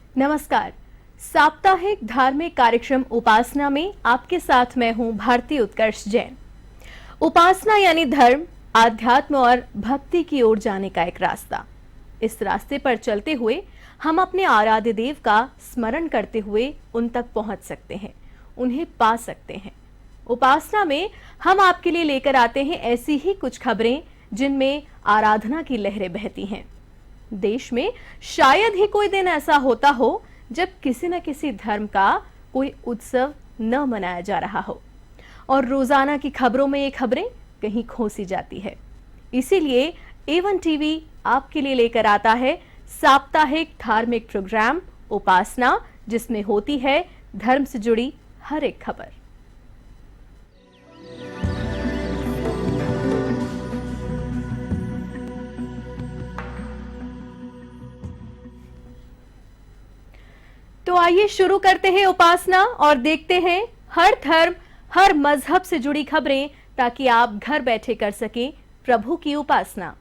नमस्कार। साप्ताहिक धार्मिक कार्यक्रम उपासना में आपके साथ मैं हूं भारती उत्कर्ष जैन। उपासना यानी धर्म, आध्यात्म और भक्ति की ओर जाने का एक रास्ता। इस रास्ते पर चलते हुए हम अपने आराध्य देव का स्मरण करते हुए उन तक पहुंच सकते हैं, उन्हें पा सकते हैं। उपासना में हम आपके लिए लेकर आते हैं ऐसी ही कुछ खबरें जिनमें आराधना की लहरें बहती हैं। देश में शायद ही कोई दिन ऐसा होता हो जब किसी न किसी धर्म का कोई उत्सव न मनाया जा रहा हो, और रोजाना की खबरों में ये खबरें कहीं खोसी जाती है। इसीलिए A1 टीवी आपके लिए लेकर आता है साप्ताहिक धार्मिक प्रोग्राम उपासना, जिसमें होती है धर्म से जुड़ी हर एक खबर। तो आइए शुरू करते हैं उपासना और देखते हैं हर धर्म, हर मजहब से जुड़ी खबरें, ताकि आप घर बैठे कर सकें प्रभु की उपासना।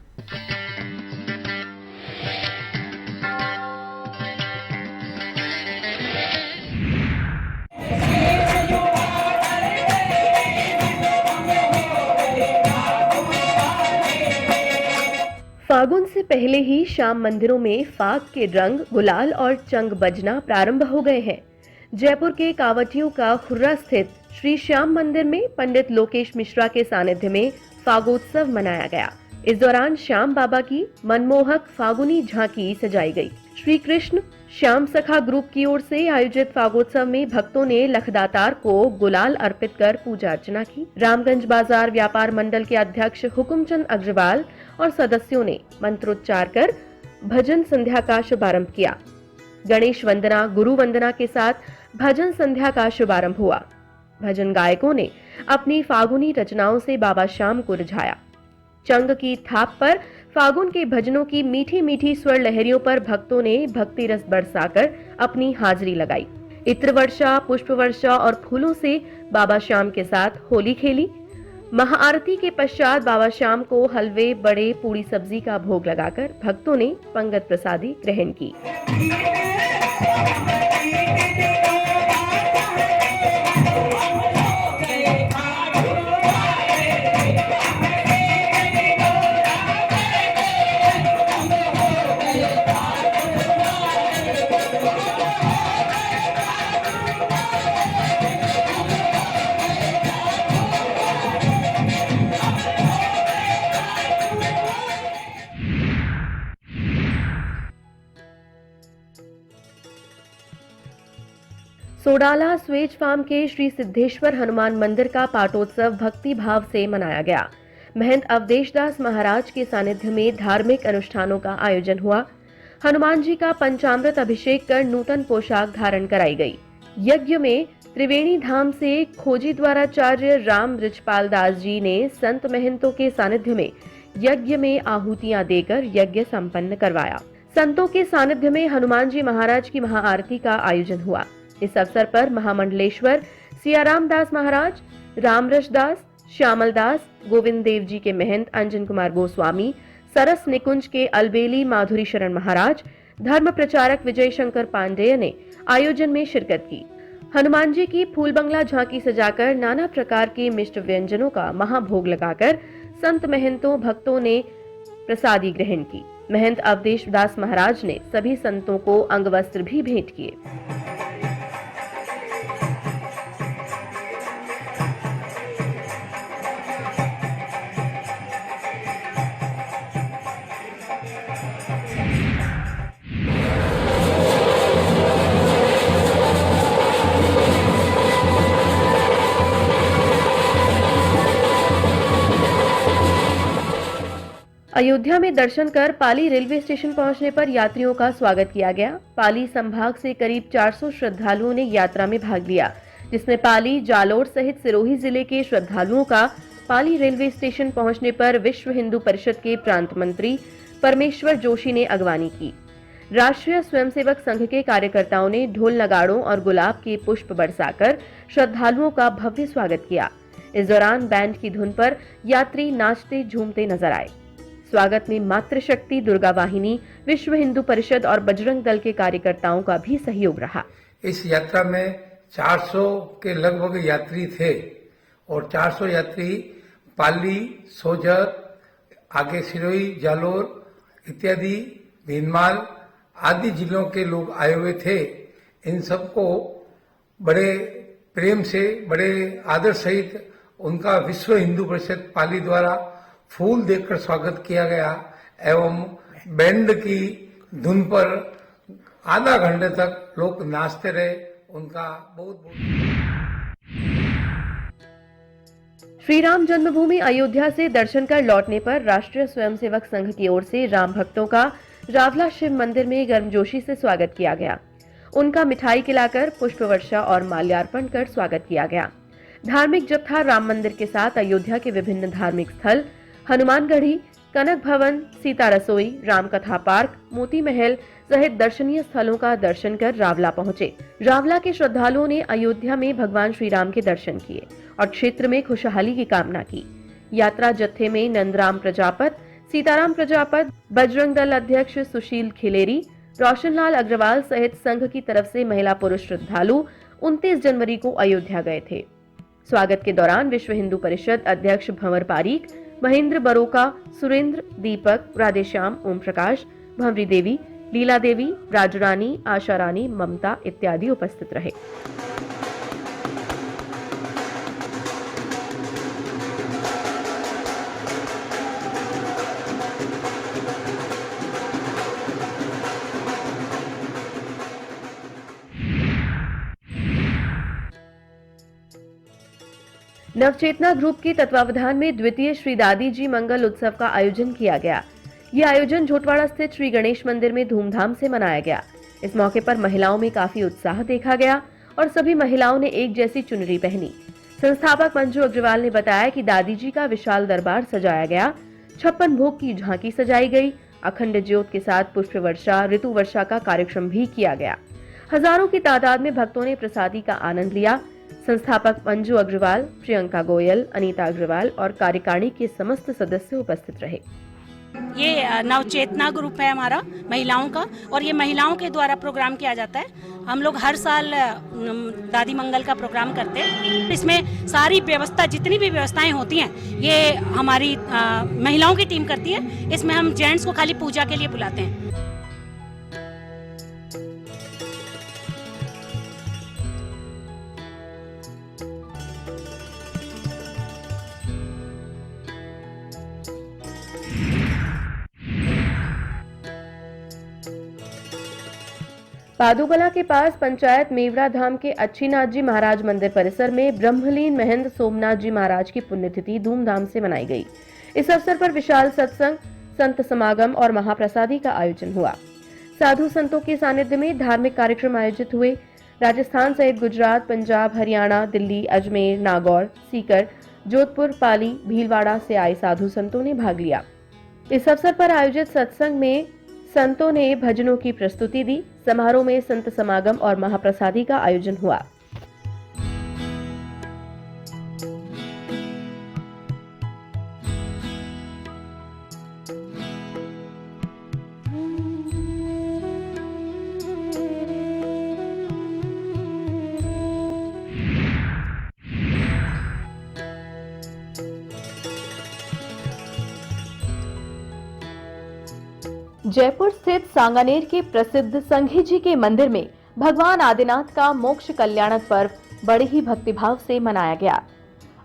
फागुन से पहले ही शाम मंदिरों में फाग के रंग, गुलाल और चंग बजना प्रारंभ हो गए हैं। जयपुर के कावटियों का खुर्रा स्थित श्री श्याम मंदिर में पंडित लोकेश मिश्रा के सानिध्य में फागोत्सव मनाया गया। इस दौरान श्याम बाबा की मनमोहक फागुनी झांकी सजाई गई। श्री कृष्ण श्याम सखा ग्रुप की ओर से आयोजित फागोत्सव में भक्तों ने लखदातार को गुलाल अर्पित कर पूजा अर्चना की। रामगंज बाजार व्यापार मंडल के अध्यक्ष हुकुमचंद अग्रवाल और सदस्यों ने मंत्रोच्चार कर भजन संध्या का शुभारंभ किया। गणेश वंदना, गुरु वंदना के साथ भजन संध्या का शुभारंभ हुआ। भजन गायकों ने अपनी फागुनी रचनाओं से बाबा श्याम को रिझाया। चंग की थाप पर फागुन के भजनों की मीठी मीठी स्वर लहरियों पर भक्तों ने भक्ति रस बरसाकर अपनी हाजिरी लगाई। इत्र वर्षा, पुष्प वर्षा और फूलों से बाबा श्याम के साथ होली खेली। महाआरती के पश्चात बाबा श्याम को हलवे, बड़े, पूरी सब्जी का भोग लगाकर भक्तों ने पंगत प्रसादी ग्रहण की। सोडाला स्वेज फार्म के श्री सिद्धेश्वर हनुमान मंदिर का पाटोत्सव भक्ति भाव से मनाया गया। महंत अवधेश दास महाराज के सानिध्य में धार्मिक अनुष्ठानों का आयोजन हुआ। हनुमान जी का पंचामृत अभिषेक कर नूतन पोशाक धारण कराई गई। यज्ञ में त्रिवेणी धाम से खोजी द्वाराचार्य राम रिचपाल दास जी ने संत महंतों के सानिध्य में यज्ञ में आहूतियां देकर यज्ञ संपन्न करवाया। संतों के सानिध्य में हनुमान जी महाराज की महाआरती का आयोजन हुआ। इस अवसर पर महामंडलेश्वर सियाराम दास महाराज, रामरस दास, श्यामल दास, गोविंद देव जी के महंत अंजन कुमार गोस्वामी, सरस निकुंज के अलबेली माधुरी शरण महाराज, धर्म प्रचारक विजय शंकर पांडेय ने आयोजन में शिरकत की। हनुमान जी की फूल बंगला झांकी सजाकर नाना प्रकार के मिष्ट व्यंजनों का महाभोग लगाकर संत महंतों भक्तों ने प्रसादी ग्रहण की। महंत अवधेश दास महाराज ने सभी संतों को अंगवस्त्र भी भेंट किए। अयोध्या में दर्शन कर पाली रेलवे स्टेशन पहुंचने पर यात्रियों का स्वागत किया गया। पाली संभाग से करीब 400 श्रद्धालुओं ने यात्रा में भाग लिया, जिसमें पाली, जालोर सहित सिरोही जिले के श्रद्धालुओं का पाली रेलवे स्टेशन पहुंचने पर विश्व हिंदू परिषद के प्रांत मंत्री परमेश्वर जोशी ने अगवानी की। राष्ट्रीय स्वयंसेवक संघ के कार्यकर्ताओं ने ढोल नगाड़ों और गुलाब के पुष्प बरसाकर श्रद्धालुओं का भव्य स्वागत किया। इस दौरान बैंड की धुन पर यात्री नाचते झूमते नजर आए। स्वागत में मातृशक्ति, दुर्गा वाहिनी, विश्व हिंदू परिषद और बजरंग दल के कार्यकर्ताओं का भी सहयोग रहा। इस यात्रा में 400 के लगभग यात्री थे और 400 यात्री पाली, सोजर, आगे सिरोही, जालोर इत्यादि भीनमाल आदि जिलों के लोग आए हुए थे। इन सबको बड़े प्रेम से, बड़े आदर सहित उनका विश्व हिंदू परिषद पाली द्वारा फूल देकर स्वागत किया गया एवं बैंड की धुन पर आधा घंटे तक लोग नाचते रहे। उनका बहुत बहुत श्री राम जन्मभूमि अयोध्या से दर्शन कर लौटने पर राष्ट्रीय स्वयंसेवक संघ की ओर से राम भक्तों का रावला शिव मंदिर में गर्मजोशी से स्वागत किया गया। उनका मिठाई खिलाकर, पुष्प वर्षा और माल्यार्पण कर स्वागत किया गया। धार्मिक जत्था राम मंदिर के साथ अयोध्या के विभिन्न धार्मिक स्थल हनुमानगढ़ी, कनक भवन, सीता रसोई, रामकथा पार्क, मोती महल सहित दर्शनीय स्थलों का दर्शन कर रावला पहुंचे। रावला के श्रद्धालुओं ने अयोध्या में भगवान श्री राम के दर्शन किए और क्षेत्र में खुशहाली की कामना की। यात्रा जत्थे में नंदराम प्रजापत, सीताराम प्रजापत, बजरंग दल अध्यक्ष सुशील खिलेरी, रोशनलाल अग्रवाल सहित संघ की तरफ से महिला पुरुष श्रद्धालु 29 जनवरी को अयोध्या गए थे। स्वागत के दौरान विश्व हिंदू परिषद अध्यक्ष भंवर पारीक, महेंद्र बरोका, सुरेंद्र, दीपक, राधेश्याम, ओम प्रकाश, भंवरी देवी, लीला देवी, राजरानी, आशा रानी, ममता इत्यादि उपस्थित रहे। नवचेतना ग्रुप के तत्वावधान में द्वितीय श्री दादी जी मंगल उत्सव का आयोजन किया गया। यह आयोजन झोटवाड़ा स्थित श्री गणेश मंदिर में धूमधाम से मनाया गया। इस मौके पर महिलाओं में काफी उत्साह देखा गया और सभी महिलाओं ने एक जैसी चुनरी पहनी। संस्थापक मंजू अग्रवाल ने बताया कि दादी जी का विशाल दरबार सजाया गया, 56 भोग की झांकी सजाई गई, अखंड ज्योत के साथ पुष्प वर्षा, ऋतु वर्षा का कार्यक्रम भी किया गया। हजारों की तादाद में भक्तों ने प्रसादी का आनंद लिया। संस्थापक मंजू अग्रवाल, प्रियंका गोयल, अनीता अग्रवाल और कार्यकारिणी के समस्त सदस्य उपस्थित रहे। ये नवचेतना ग्रुप है हमारा महिलाओं का, और ये महिलाओं के द्वारा प्रोग्राम किया जाता है। हम लोग हर साल दादी मंगल का प्रोग्राम करते हैं। इसमें सारी व्यवस्था, जितनी भी व्यवस्थाएं होती हैं, ये हमारी महिलाओं की टीम करती है। इसमें हम जेंट्स को खाली पूजा के लिए बुलाते हैं। पादुकला के पास पंचायत मेवरा धाम के अच्छीनाथ जी महाराज मंदिर परिसर में ब्रह्मलीन महंत सोमनाथ जी महाराज की पुण्यतिथि धूमधाम से मनाई गई। इस अवसर पर विशाल सत्संग, संत समागम और महाप्रसादी का आयोजन हुआ। साधु संतों के सानिध्य में धार्मिक कार्यक्रम आयोजित हुए। राजस्थान सहित गुजरात, पंजाब, हरियाणा, दिल्ली, अजमेर, नागौर, सीकर, जोधपुर, पाली, भीलवाड़ा से आए साधु संतों ने भाग लिया। इस अवसर पर आयोजित सत्संग में संतों ने भजनों की प्रस्तुति दी। समारोह में संत समागम और महाप्रसादी का आयोजन हुआ। जयपुर स्थित सांगानेर के प्रसिद्ध संघी जी के मंदिर में भगवान आदिनाथ का मोक्ष कल्याणक पर्व बड़े ही भक्तिभाव से मनाया गया।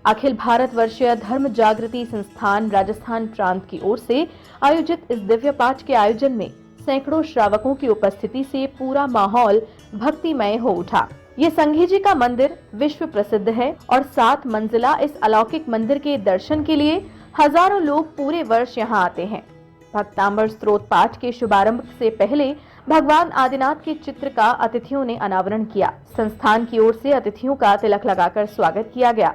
अखिल भारत वर्षीय धर्म जागृति संस्थान राजस्थान प्रांत की ओर से आयोजित इस दिव्य पाठ के आयोजन में सैकड़ों श्रावकों की उपस्थिति से पूरा माहौल भक्तिमय हो उठा। ये संघी जी का मंदिर विश्व प्रसिद्ध है और 7 मंजिला इस अलौकिक मंदिर के दर्शन के लिए हजारों लोग पूरे वर्ष यहाँ आते हैं। भक्तांबर स्तोत्र पाठ के शुभारंभ से पहले भगवान आदिनाथ के चित्र का अतिथियों ने अनावरण किया। संस्थान की ओर से अतिथियों का तिलक लगाकर स्वागत किया गया।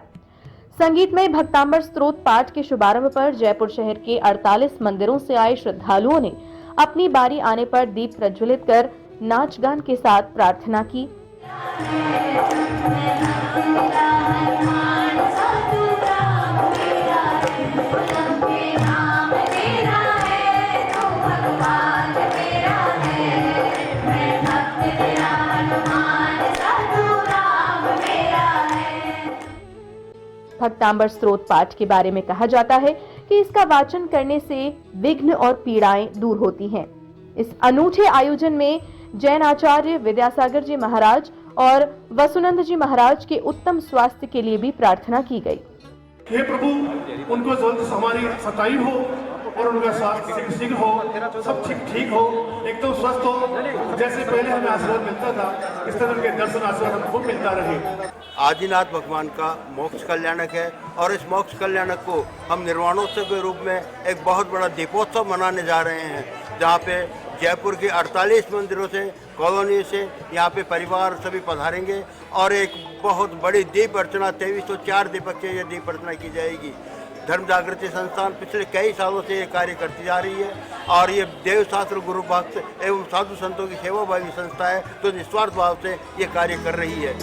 संगीतमय भक्तांबर स्तोत्र पाठ के शुभारंभ पर जयपुर शहर के 48 मंदिरों से आए श्रद्धालुओं ने अपनी बारी आने पर दीप प्रज्वलित कर नाच गान के साथ प्रार्थना की। भक्तांबर स्तोत्र पाठ के बारे में कहा जाता है कि इसका वाचन करने से विघ्न और पीड़ाएं दूर होती हैं। इस अनूठे आयोजन में जैन आचार्य विद्यासागर जी महाराज और वसुनंद जी महाराज के उत्तम स्वास्थ्य के लिए भी प्रार्थना की गई। हे प्रभु, उनको जल्द हमारी सताई हो और उनका स्वास्थ्य शीघ्र हो, सब ठीक हो, एकदम स्वस्थ हो। जैसे पहले हमें आशीर्वाद मिलता था, इस तरह के दर्शन आशीर्वाद हमको मिलता रहे। आदिनाथ भगवान का मोक्ष कल्याणक है और इस मोक्ष कल्याणक को हम निर्वाणोत्सव के रूप में एक बहुत बड़ा दीपोत्सव मनाने जा रहे हैं, जहाँ पे जयपुर के 48 मंदिरों से, कॉलोनी से यहाँ पे परिवार सभी पधारेंगे और एक बहुत बड़ी दीप अर्चना 2304 दीपक ये दीप अर्चना की जाएगी। धर्म जागृति संस्थान पिछले कई सालों से ये कार्य करती जा रही है और ये देव शास्त्र गुरु भक्त एवं साधु संतों की सेवाभावी संस्था है, तो निस्वार्थ भाव से ये कार्य कर रही है।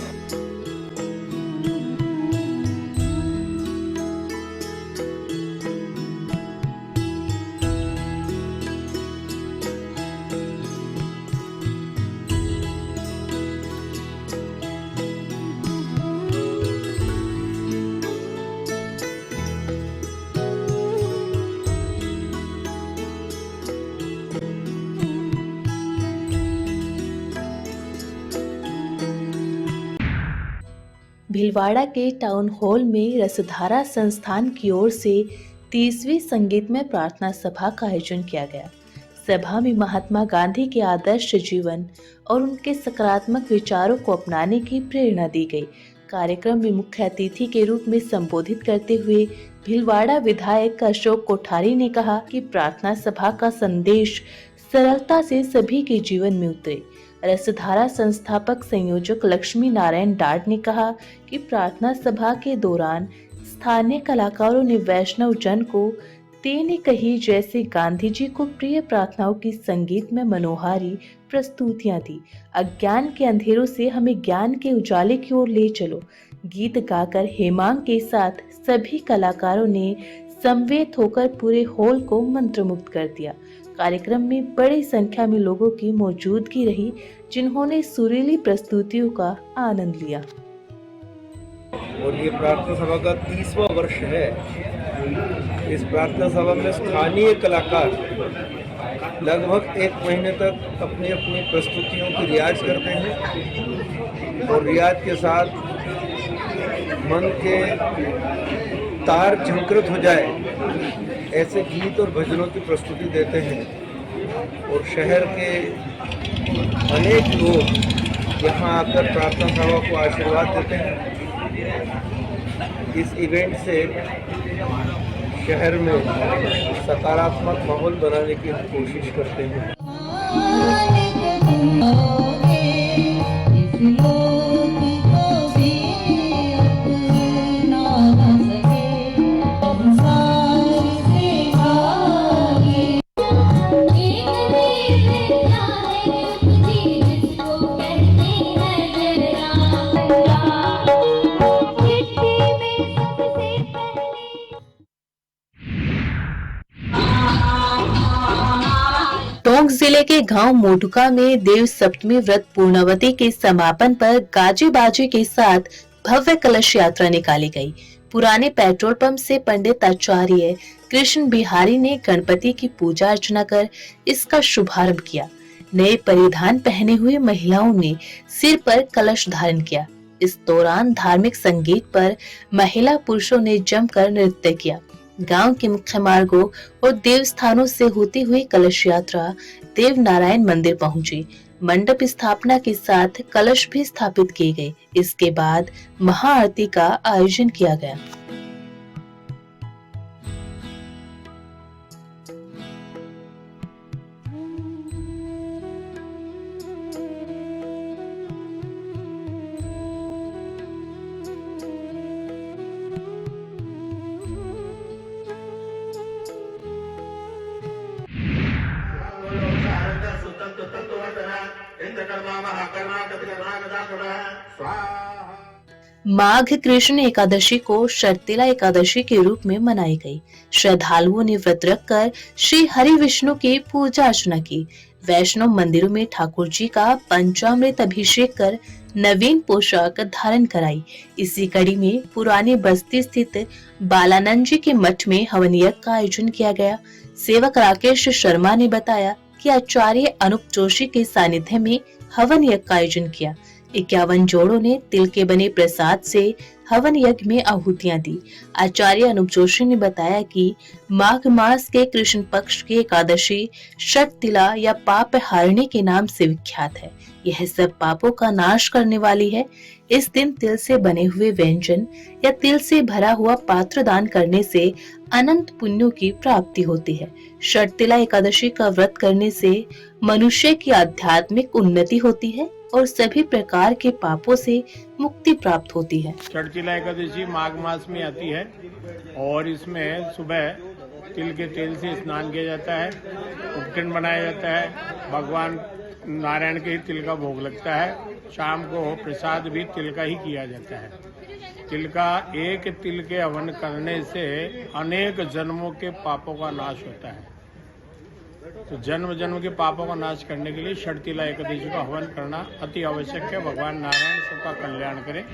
भीलवाड़ा के टाउन हॉल में रसधारा संस्थान की ओर से 30वीं संगीतमय प्रार्थना सभा का आयोजन किया गया। सभा में महात्मा गांधी के आदर्श जीवन और उनके सकारात्मक विचारों को अपनाने की प्रेरणा दी गई। कार्यक्रम में मुख्य अतिथि के रूप में संबोधित करते हुए भीलवाड़ा विधायक अशोक कोठारी ने कहा कि प्रार्थना सभा का संदेश सरलता से सभी के जीवन में उतरे। रसधारा संस्थापक संयोजक लक्ष्मी नारायण डाड ने कहा कि प्रार्थना सभा के दौरान स्थानीय कलाकारों ने वैष्णव जन को तेने कही जैसे गांधी जी को प्रिय प्रार्थनाओं की संगीत में मनोहारी प्रस्तुतियां दी। अज्ञान के अंधेरों से हमें ज्ञान के उजाले की ओर ले चलो गीत गाकर हेमांग के साथ सभी कलाकारों ने समवेत होकर पूरे हॉल को मंत्रमुग्ध कर दिया। कार्यक्रम में बड़ी संख्या में लोगों की मौजूदगी रही, जिन्होंने सुरीली प्रस्तुतियों का आनंद लिया। और ये प्रार्थना सभा का 30वां वर्ष है। इस प्रार्थना सभा में स्थानीय कलाकार लगभग 1 महीने तक अपनी अपनी प्रस्तुतियों की रियाज करते हैं और रियाज के साथ मन के तार झंकृत हो जाए ऐसे गीत और भजनों की प्रस्तुति देते हैं। और शहर के अनेक लोग यहाँ आकर प्रार्थना सभा को आशीर्वाद देते हैं। इस इवेंट से शहर में सकारात्मक माहौल बनाने की हम कोशिश करते हैं। टोंक जिले के गांव मोटुका में देव सप्तमी व्रत पूर्णावती के समापन पर गाजे बाजे के साथ भव्य कलश यात्रा निकाली गई। पुराने पेट्रोल पंप से पंडित आचार्य कृष्ण बिहारी ने गणपति की पूजा अर्चना कर इसका शुभारंभ किया। नए परिधान पहने हुए महिलाओं ने सिर पर कलश धारण किया। इस दौरान धार्मिक संगीत पर महिला पुरुषों ने जमकर नृत्य किया। गांव के मुख्य मार्गों और देव स्थानों से होती हुई कलश यात्रा देव नारायण मंदिर पहुंची। मंडप स्थापना के साथ कलश भी स्थापित किए गए। इसके बाद महाआरती का आयोजन किया गया। माघ कृष्ण एकादशी को शर्तिला एकादशी के रूप में मनाई गई। श्रद्धालुओं ने व्रत रखकर श्री हरि विष्णु की पूजा अर्चना की। वैष्णव मंदिरों में ठाकुर जी का पंचामृत अभिषेक कर नवीन पोशाक धारण कराई। इसी कड़ी में पुरानी बस्ती स्थित बालानंद जी के मठ में हवन यज्ञ का आयोजन किया गया। सेवक राकेश शर्मा ने बताया कि आचार्य अनूप जोशी के सानिध्य में हवन यज्ञ का आयोजन किया। 51 जोड़ों ने तिल के बने प्रसाद से हवन यज्ञ में आहुतियां दी। आचार्य अनूप जोशी ने बताया कि माघ मास के कृष्ण पक्ष की एकादशी षट तिला या पाप हारिणी के नाम से विख्यात है। यह सब पापों का नाश करने वाली है। इस दिन तिल से बने हुए व्यंजन या तिल से भरा हुआ पात्र दान करने से अनंत पुण्यों की प्राप्ति होती है। षट तिला एकादशी का व्रत करने से मनुष्य की आध्यात्मिक उन्नति होती है और सभी प्रकार के पापों से मुक्ति प्राप्त होती है। षटतिला एकादशी माघ मास में आती है और इसमें सुबह तिल के तेल से स्नान किया जाता है, उपटन बनाया जाता है, भगवान नारायण के ही तिल का भोग लगता है। शाम को प्रसाद भी तिल का ही किया जाता है। तिल का एक तिल के हवन करने से अनेक जन्मों के पापों का नाश होता है। तो जन्म जन्म के पापों का नाश करने के लिए षटतिला एकादशी का हवन करना अति आवश्यक है। भगवान नारायण सबका कल्याण करें।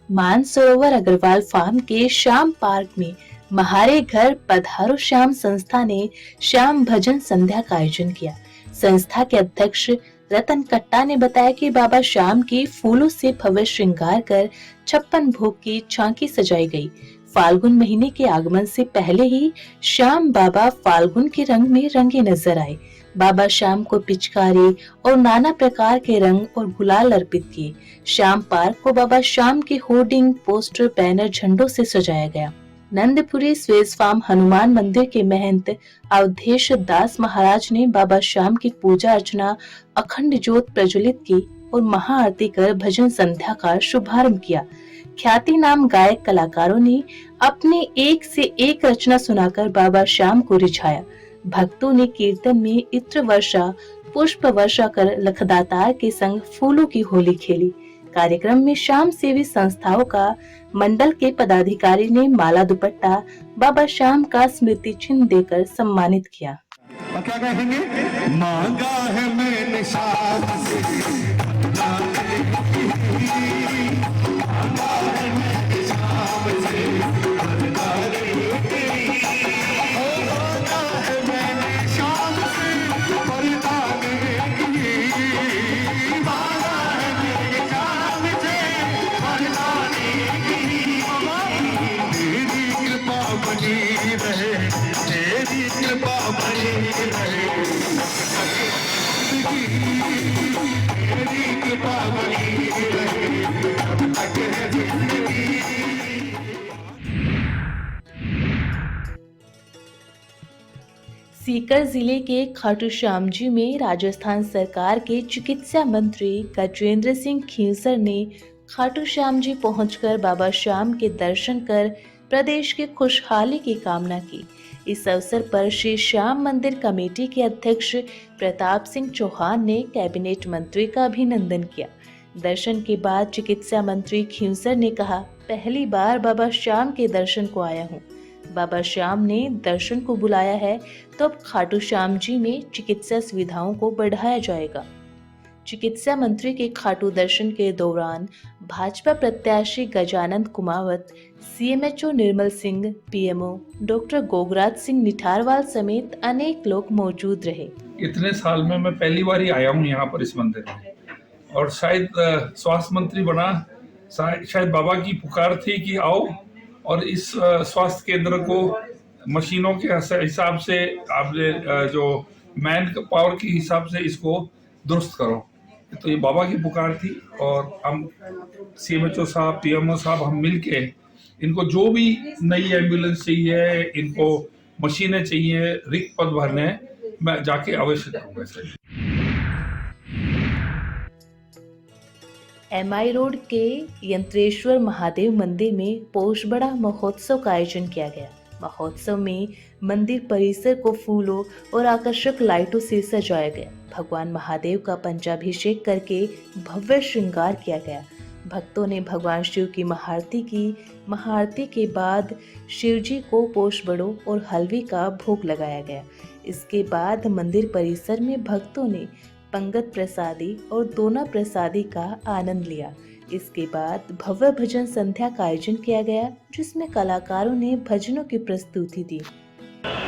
मानसरोवर अग्रवाल फार्म के श्याम पार्क में महारे घर पधारो श्याम संस्था ने श्याम भजन संध्या का आयोजन किया। संस्था के अध्यक्ष रतन कट्टा ने बताया कि बाबा श्याम की फूलों से भव्य श्रृंगार कर 56 भोग की झांकी सजाई गई। फाल्गुन महीने के आगमन से पहले ही श्याम बाबा फाल्गुन के रंग में रंगे नजर आए। बाबा श्याम को पिचकारी और नाना प्रकार के रंग और गुलाल अर्पित किए। श्याम पार्क को बाबा श्याम के होर्डिंग, पोस्टर, बैनर, झंडों से सजाया गया। नंदपुरी स्वेज फार्म हनुमान मंदिर के महंत अवधेश दास महाराज ने बाबा श्याम की पूजा अर्चना, अखंड ज्योत प्रज्वलित की और महाआरती कर भजन संध्या का शुभारंभ किया। ख्याति नाम गायक कलाकारों ने अपने एक से एक रचना सुनाकर बाबा श्याम को रिझाया। भक्तों ने कीर्तन में इत्र वर्षा, पुष्प वर्षा कर लखदातार के संग फूलों की होली खेली। कार्यक्रम में श्याम सेवी संस्थाओं का मंडल के पदाधिकारी ने माला दुपट्टा बाबा श्याम का स्मृति चिन्ह देकर सम्मानित किया। और क्या कहेंगे? मांगा है मैंने शाम से, मांगा है मैंने शाम से, सीकर जिले के खाटू श्याम जी में राजस्थान सरकार के चिकित्सा मंत्री गजेंद्र सिंह खींसर ने खाटू श्याम जी पहुंचकर बाबा श्याम के दर्शन कर प्रदेश की खुशहाली की कामना की। इस अवसर पर श्री श्याम मंदिर कमेटी के अध्यक्ष प्रताप सिंह चौहान ने कैबिनेट मंत्री का अभिनंदन किया। दर्शन के बाद चिकित्सा मंत्री खींसर ने कहा, पहली बार बाबा श्याम के दर्शन को आया हूँ। बाबा श्याम ने दर्शन को बुलाया है तो अब खाटू श्याम जी में चिकित्सा सुविधाओं को बढ़ाया जाएगा। चिकित्सा मंत्री के खाटू दर्शन के दौरान भाजपा प्रत्याशी Gajanand Kumawat, CMHO Nirmal Singh, PMO doctor Gograj Singh Nitharwal समेत अनेक लोग मौजूद रहे। इतने साल में मैं पहली बार ही आया हूँ यहाँ पर इस मंदिर में, और शायद स्वास्थ्य मंत्री बना, शायद बाबा की पुकार थी कि आओ और इस स्वास्थ्य केंद्र को मशीनों के हिसाब से, आपने जो मैन पावर के हिसाब से इसको दुरुस्त करो। तो ये बाबा की पुकार थी और हम सीएमएचओ साहब, पीएमओ साहब, हम मिलके इनको जो भी नई एम्बुलेंस चाहिए, इनको मशीनें चाहिए, रिक्त पद भरने, मैं जाके अवश्य करूँगा सर। एमआई रोड के यंत्रेश्वर महादेव मंदिर में पोषबड़ा महोत्सव का आयोजन किया गया। महोत्सव में मंदिर परिसर को फूलों और आकर्षक लाइटों से सजाया गया। भगवान महादेव का पंचाभिषेक करके भव्य श्रृंगार किया गया। भक्तों ने भगवान शिव की महाआरती की। महाआरती के बाद शिव जी को पोष बड़ों और हलवे का भोग लगाया गया। इसके बाद मंदिर परिसर में भक्तों ने पंगत प्रसादी और दोना प्रसादी का आनंद लिया। इसके बाद भव्य भजन संध्या का आयोजन किया गया, जिसमें कलाकारों ने भजनों की प्रस्तुति दी।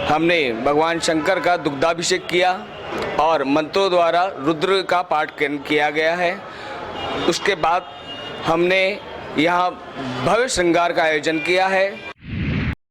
हमने भगवान शंकर का दुग्धाभिषेक किया और मंत्रों द्वारा रुद्र का पाठ किया गया है। उसके बाद हमने यहाँ भव्य श्रृंगार का आयोजन किया है।